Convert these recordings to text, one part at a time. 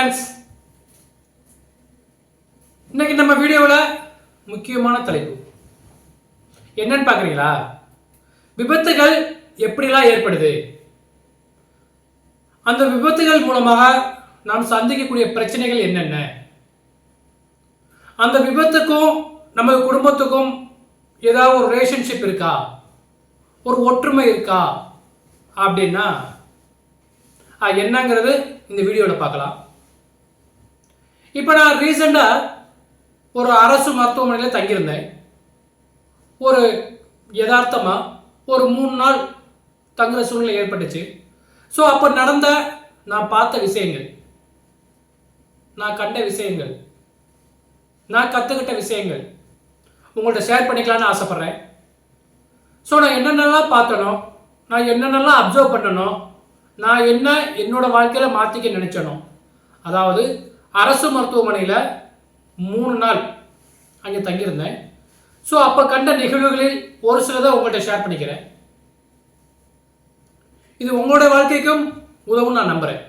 Friends, இன்னைக்கு நம்ம வீடியோவில் முக்கியமான தலைப்பு என்னன்னு பார்க்குறீங்களா? விபத்துகள் எப்படிலாம் ஏற்படுது, அந்த விபத்துகள் மூலமாக நாம் சந்திக்கக்கூடிய பிரச்சனைகள் என்னென்ன, அந்த விபத்துக்கும் நம்ம குடும்பத்துக்கும் ஏதாவது ஒரு ரிலேஷன்ஷிப் இருக்கா, ஒரு ஒற்றுமை இருக்கா அப்படின்னா என்னங்கிறது இந்த வீடியோவில் பார்க்கலாம். இப்போ நான் ரீசெண்டாக ஒரு அரசு மருத்துவமனையில் தங்கியிருந்தேன். ஒரு யதார்த்தமாக ஒரு 3 நாள் தங்குற சூழ்நிலை ஏற்பட்டுச்சு. ஸோ அப்போ நடந்த நான் பார்த்த விஷயங்கள், நான் கண்ட விஷயங்கள், நான் கற்றுக்கிட்ட விஷயங்கள் உங்கள்கிட்ட ஷேர் பண்ணிக்கலான்னு ஆசைப்பட்றேன். ஸோ நான் என்னென்னலாம் பார்த்தனோ, நான் என்னென்னலாம் அப்சர்வ் பண்ணனோ, நான் என்ன என்னோடய வாழ்க்கையில் மாற்றிக்க நினச்சனோ, அதாவது அரசு மருத்துவமனையில் 3 நாள் அங்கே தங்கியிருந்தேன். ஸோ அப்போ கண்ட நிகழ்வுகளில் ஒரு சிலதை உங்கள்கிட்ட ஷேர் பண்ணிக்கிறேன். இது உங்களுடைய வாழ்க்கைக்கும் உதவும் நான் நம்புகிறேன்.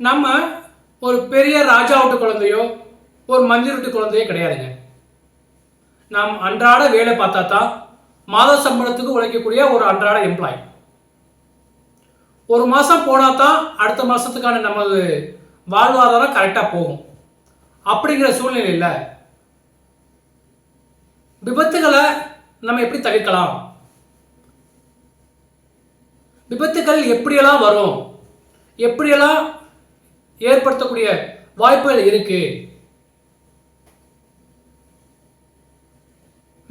நம்ம ஒரு பெரிய ராஜா வீட்டு குழந்தையோ ஒரு மஞ்சள் வீட்டு குழந்தையோ கிடையாதுங்க. நாம் அன்றாட வேலை பார்த்தா தான் மாத சம்பளத்துக்கு உழைக்கக்கூடிய ஒரு அன்றாட எம்ப்ளாய். ஒரு மாதம் போனால் தான் அடுத்த மாதத்துக்கான நமது வாழ்வாதாரம் கரெக்டாக போகும். அப்படிங்கிற சூழ்நிலையில் விபத்துகளை நம்ம எப்படி தவிர்க்கலாம், விபத்துகள் எப்படியெல்லாம் வரும், எப்படியெல்லாம் ஏற்படுத்தக்கூடிய வாய்ப்புகள் இருக்கு,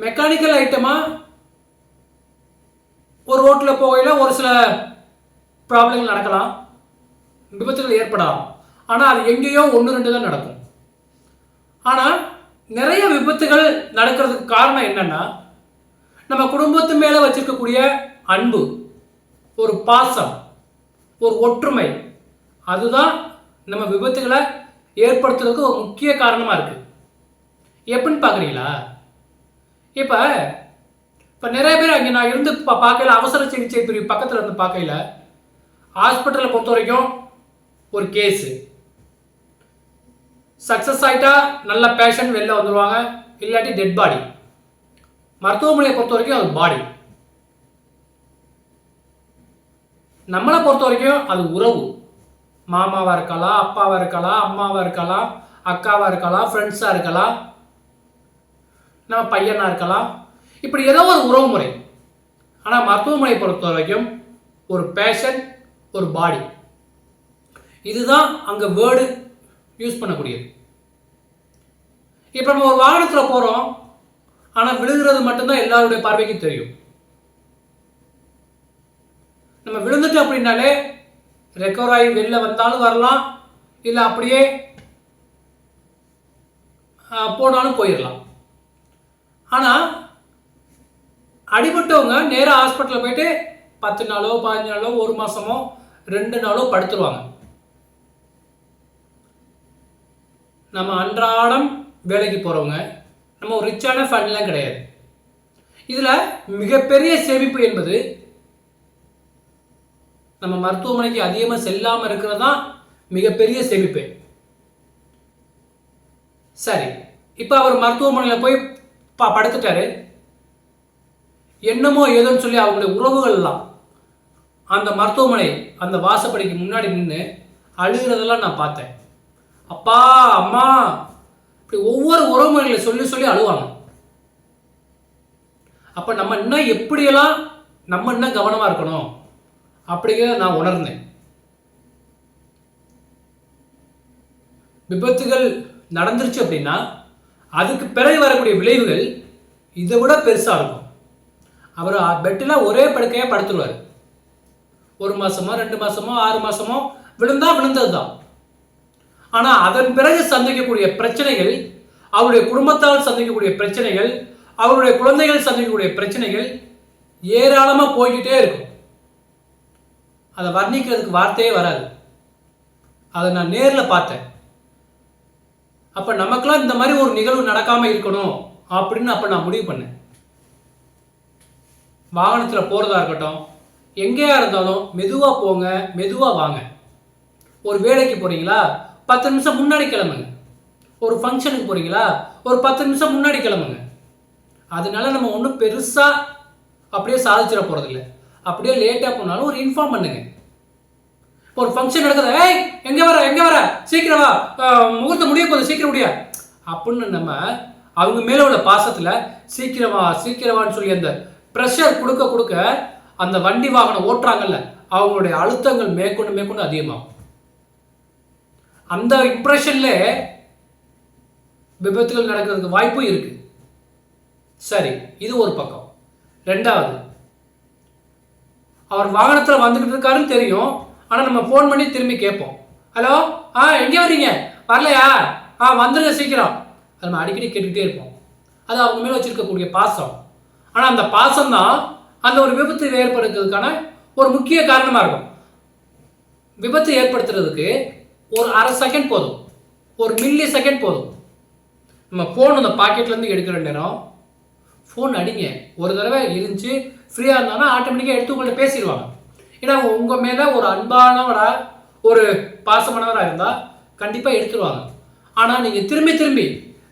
மெக்கானிக்கல் ஐட்டமாக ஒரு ரோட்டில் போகையில் ஒரு சில ப்ராப்ளங்கள் நடக்கலாம், விபத்துகள் ஏற்படலாம். ஆனால் அது எங்கேயோ 1-2 தான் நடக்கும். ஆனால் நிறைய விபத்துகள் நடக்கிறதுக்கு காரணம் என்னன்னா, நம்ம குடும்பத்து மேலே வச்சிருக்கக்கூடிய அன்பு, ஒரு பாசம், ஒரு ஒற்றுமை, அதுதான் நம்ம விபத்துகளை ஏற்படுத்துறதுக்கு ஒரு முக்கிய காரணமாக இருக்குது. எப்படின்னு பார்க்குறீங்களா? இப்போ நிறைய பேர் அங்கே நான் இருந்து பார்க்கல, அவசர சிகிச்சை பிரிவு பக்கத்தில் இருந்து பார்க்கல, ஹாஸ்பிட்டலை பொறுத்த வரைக்கும் ஒரு கேஸு சக்ஸஸ் ஆகிட்டா நல்ல பேஷண்ட் வெளில வந்துடுவாங்க, இல்லாட்டி டெட் பாடி. மருத்துவமனையை பொறுத்த வரைக்கும் அது பாடி. நம்மளை பொறுத்த வரைக்கும் அது உறவு. மாமாவாக இருக்கலாம், அப்பாவாக இருக்கலாம், அம்மாவாக இருக்கலாம், அக்காவாக இருக்கலாம், ஃப்ரெண்ட்ஸாக இருக்கலாம், நம்ம பையனாக இருக்கலாம், இப்படி ஏதோ ஒரு உறவு முறை. ஆனால் மருத்துவமனையை பொறுத்த வரைக்கும் ஒரு பேஷண்ட், ஒரு பாடி, இதுதான் அங்கே வேர்டு யூஸ் பண்ணக்கூடியது. இப்போ நம்ம ஒரு வாகனத்தில் போகிறோம், ஆனால் விழுகிறது மட்டும்தான் எல்லாருடைய பார்வைக்கு தெரியும். நம்ம விழுந்துட்டு அப்படின்னாலே ரெக்கவர் ஆகி வெளில வந்தாலும் வரலாம், இல்லை அப்படியே போனாலும் போயிடலாம். ஆனால் அடிபட்டவங்க நேராக ஹாஸ்பிட்டலில் போயிட்டு 10 நாளோ 15 நாளோ 1 மாதமோ 2 நாளோ படுத்துருவாங்க. நம்ம அன்றாடம் வேலைக்கு போகிறவங்க, நம்ம ஒரு ரிச்சான ஃபேமிலிலாம் கிடையாது. இதில் மிகப்பெரிய சேமிப்பு என்பது நம்ம மருத்துவமனைக்கு அதிகமாக செல்லாமல் இருக்கிறது தான் மிகப்பெரிய சேமிப்பு. சரி, இப்போ அவர் மருத்துவமனையில் போய் படுத்துட்டாரு, என்னமோ ஏதோன்னு சொல்லி அவங்களுடைய உறவுகள் எல்லாம் அந்த மருத்துவமனை அந்த வாசப்படிக்கு முன்னாடி நின்று அழுகிறதெல்லாம் நான் பார்த்தேன். அப்பா, அம்மா, இப்படி ஒவ்வொரு உறவுமுறைகளை சொல்லி சொல்லி அழுவாங்க. அப்போ நம்ம இன்னும் எப்படியெல்லாம் நம்ம இன்னும் கவனமாக இருக்கணும் அப்படிங்கிறத நான் உணர்ந்தேன். விபத்துகள் நடந்துருச்சு அப்படின்னா அதுக்கு பிறகு வரக்கூடிய விளைவுகள் இதை விட பெருசாக இருக்கும். அவர் பெட்டில் ஒரே படுக்கையாக படுத்துருவார். 1 மாதமோ 2 மாதமோ 6 மாதமோ விழுந்தது தான். ஆனால் அதன் பிறகு சந்திக்கக்கூடிய பிரச்சனைகள், அவருடைய குடும்பத்தால் சந்திக்கக்கூடிய பிரச்சனைகள், அவருடைய குழந்தைகள் சந்திக்கக்கூடிய பிரச்சனைகள் ஏராளமாக போய்கிட்டே இருக்கும். அதை வர்ணிக்கிறதுக்கு வார்த்தையே வராது. அதை நான் நேரில் பார்த்தேன். அப்போ நமக்கெல்லாம் இந்த மாதிரி ஒரு நிகழ்வு நடக்காமல் இருக்கணும் அப்படின்னு அப்போ நான் முடிவு பண்ணேன். வாகனத்தில் போகிறதா இருக்கட்டும், எங்கேயா இருந்தாலும் மெதுவாக போங்க, மெதுவாக வாங்க. ஒரு வேலைக்கு போறீங்களா 10 நிமிஷம் முன்னாடி கிளம்புங்க. ஒரு ஃபங்க்ஷனுக்கு போறீங்களா ஒரு 10 நிமிஷம் முன்னாடி கிளம்புங்க. அதனால நம்ம ஒன்றும் பெருசா அப்படியே சாதிச்சிட போறதில்ல. அப்படியே லேட்டா போனாலும் ஒரு இன்ஃபார்ம் பண்ணுங்க. ஒரு ஃபங்க்ஷன் நடக்குது, ஏய் எங்க வர சீக்கிரம் வா, முகூர்த்தம் முடிய போகுது சீக்கிரம் முடியா அப்படின்னு நம்ம அவங்க மேல உள்ள பாசத்துல சீக்கிரமான்னு சொல்லி அந்த ப்ரெஷர் கொடுக்க அந்த வண்டி வாகனம் ஓட்டுறாங்கல்ல அவங்களுடைய அழுத்தங்கள் மேற்கொண்டு அதிகமாகும். அந்த இம்ப்ரெஷன்ல விபத்துகள் நடக்கிறதுக்கு வாய்ப்பும் இருக்கு. சரி, இது ஒரு பக்கம். ரெண்டாவது, அவர் வாகனத்தில் வந்துகிட்டு இருக்காருன்னு தெரியும். ஆனால் நம்ம ஃபோன் பண்ணி திரும்பி கேட்போம், ஹலோ எங்கே வர்றீங்க, வரலையா, வந்துடுங்க சீக்கிரம். அது நம்ம அடிக்கடி கேட்டுக்கிட்டே இருப்போம். அது அவங்க மேலே வச்சிருக்கக்கூடிய பாசம். ஆனால் அந்த பாசம் தான் அந்த ஒரு விபத்து ஏற்படுறதுக்கான ஒரு முக்கிய காரணமாக இருக்கும். விபத்து ஏற்படுத்துறதுக்கு ஒரு அரை செகண்ட் போதும், ஒரு மில்லி செகண்ட் போதும். நம்ம ஃபோன் அந்த பாக்கெட்லேருந்து எடுக்கிற நேரம் ஃபோன் அடிங்க. ஒரு தடவை இருந்துச்சு ஃப்ரீயாக இருந்தாங்கன்னா ஆட்டோமேட்டிக்காக எடுத்து உங்கள்கிட்ட பேசிடுவாங்க. ஏன்னா உங்கள் மேலே ஒரு அன்பானவராக ஒரு பாசமானவராக இருந்தால் கண்டிப்பாக எடுத்துருவாங்க. ஆனால் நீங்கள் திரும்பி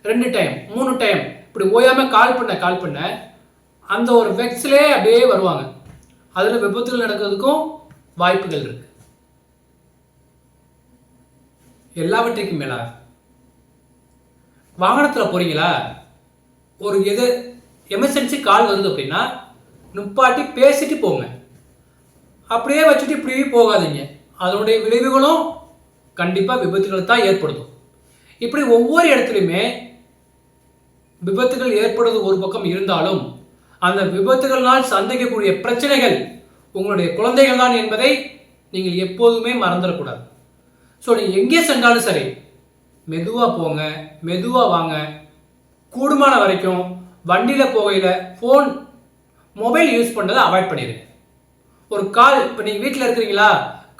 2 டைம் 3 டைம் இப்படி ஓயாமல் கால் பண்ண அந்த ஒரு வெக்ஸ்லே அப்படியே வருவாங்க. அதில் விபத்துகள் நடக்கிறதுக்கும் வாய்ப்புகள் இருக்கு. எல்லாவற்றைக்கும் மேல வாகனத்தில் போறீங்களா, ஒரு எமர்ஜென்சி கால் வருது அப்படின்னா நிப்பாட்டி பேசிட்டு போங்க. அப்படியே வச்சுட்டு இப்படியே போகாதீங்க. அதனுடைய விளைவுகளும் கண்டிப்பாக விபத்துகளை தான் ஏற்படுத்தும். இப்படி ஒவ்வொரு இடத்துலையுமே விபத்துகள் ஏற்படுவது ஒரு பக்கம் இருந்தாலும் அந்த விபத்துகளால் சந்திக்கக்கூடிய பிரச்சனைகள் உங்களுடைய குழந்தைகள் தான் என்பதை நீங்கள் எப்போதுமே மறந்துடக்கூடாது. ஸோ நீங்கள் எங்கே சென்றாலும் சரி மெதுவாக போங்க, மெதுவாக வாங்க. கூடுமான வரைக்கும் வண்டியில் போகையில் ஃபோன் மொபைல் யூஸ் பண்ணுறதை அவாய்ட் பண்ணிடுங்க. ஒரு கால், இப்போ நீங்கள் வீட்டில் இருக்கிறீங்களா,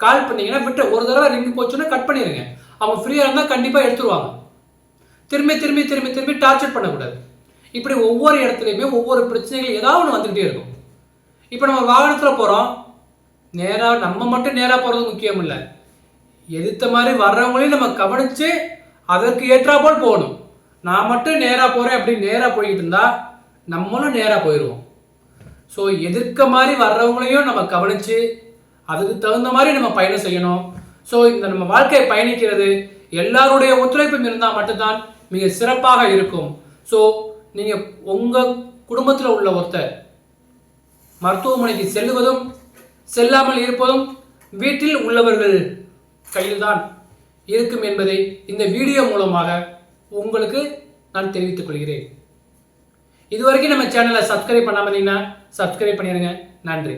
கால் பண்ணீங்கன்னா விட்டு ஒரு தடவை ரிங் போச்சுன்னா கட் பண்ணிடுங்க. அவங்க ஃப்ரீயாக இருந்தால் கண்டிப்பாக எடுத்துருவாங்க. திரும்பி டார்ச்சர் பண்ணக்கூடாது. இப்படி ஒவ்வொரு இடத்துலையுமே ஒவ்வொரு பிரச்சனைகள் ஏதாவது ஒன்று வந்துக்கிட்டே இருக்கும். இப்போ நம்ம வாகனத்தில் போகிறோம், நம்ம மட்டும் நேராக போகிறது முக்கியம் இல்லை, எதிர்த்த மாதிரி வர்றவங்களையும் நம்ம கவனித்து அதற்கு ஏற்றாப்போல் போகணும். நான் மட்டும் நேராக போகிறேன் அப்படின்னு நேராக போய்கிட்டு இருந்தா நம்மளும் நேராக போயிடுவோம். ஸோ எதிர்க்க மாதிரி வர்றவங்களையும் நம்ம கவனித்து அதுக்கு தகுந்த மாதிரி நம்ம பயணம் செய்யணும். ஸோ இந்த நம்ம வாழ்க்கையை பயணிக்கிறது எல்லாருடைய ஒத்துழைப்பும் இருந்தால் மட்டும்தான் மிக சிறப்பாக இருக்கும். ஸோ நீங்கள் உங்கள் குடும்பத்தில் உள்ள ஒருத்தர் மருத்துவமனைக்கு செல்லுவதும் செல்லாமல் இருப்பதும் வீட்டில் உள்ளவர்கள் கையில்தான் இருக்கும் என்பதை இந்த வீடியோ மூலமாக உங்களுக்கு நான் தெரிவித்துக் கொள்கிறேன். இதுவரைக்கும் நம்ம சேனலை சப்ஸ்கிரைப் பண்ணாமல் இருந்தீங்கன்னா சப்ஸ்கிரைப் பண்ணிடுங்க. நன்றி.